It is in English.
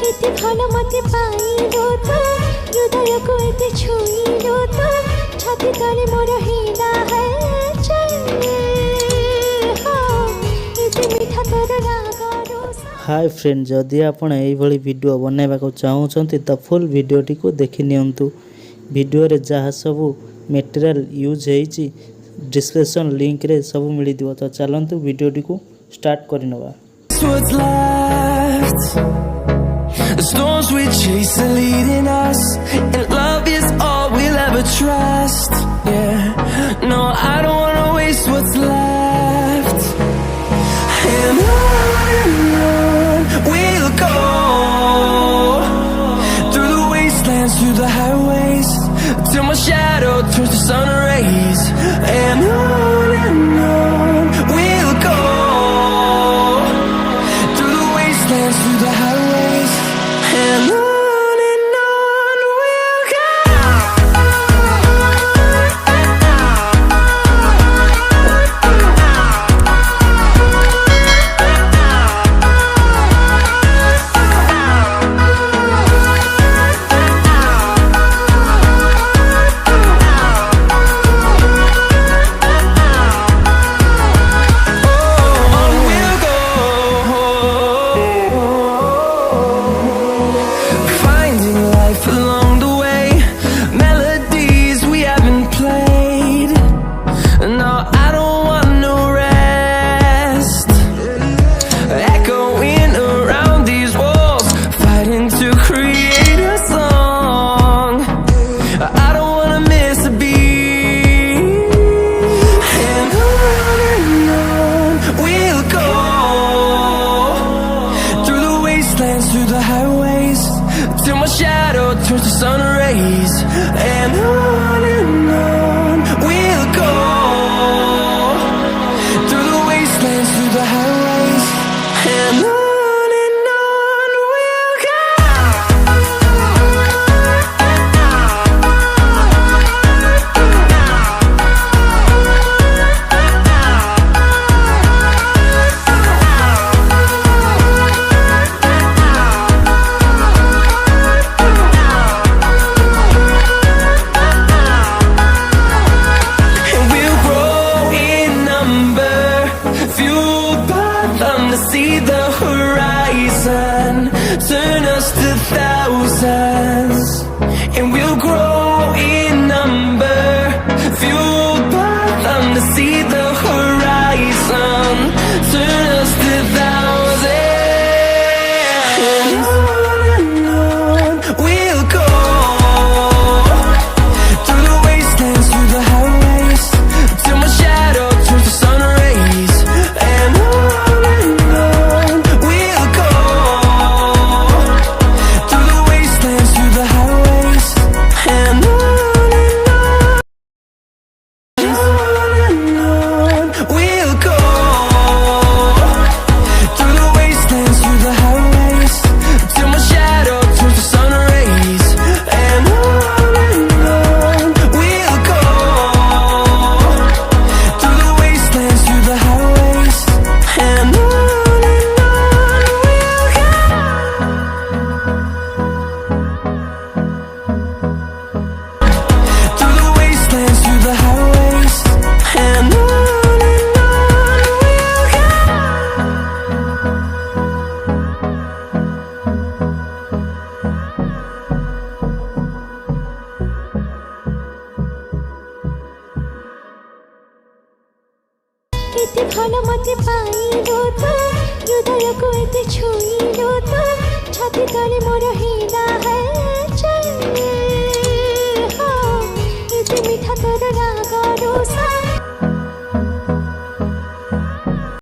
एते भालो मते पाइलो तो हृदय को एते छुइलो तो छाती तले मोर हिला है मीठा तोर रागरो। हाय फ्रेंड, जदि आपण एइभली वीडियो बनाइबाको चाहूछंती त फुल वीडियोटी को देखि नियंतु। वीडियो रे जहाँ सब मटेरियल यूज हेइची डिस्क्रिप्शन लिंक रे सब मिली दियो। तो चलंतु वीडियोटी को start करिनबा। The storms we chase are leading us, and love is all we'll ever trust. Yeah, no, I don't wanna waste what's left. And on we'll go, through the wastelands, through the highways, till my shadow turns to sun rays. And on we'll go, through the wastelands, through the highways. And on we'll go. Through the highways, till my shadow turns to sun rays. And on we'll go, through the wastelands, through the highways. And on we'll go. See the horizon, turn us to thousands, and we'll grow in number, fueled by them to see the horizon, turn us to thousands. And on we'll go, through the wastelands, through the highways, till my shadow turns to sun rays. And एते भालो मते pilo तो हृदय को एते छुइलो तो छाती तले मोर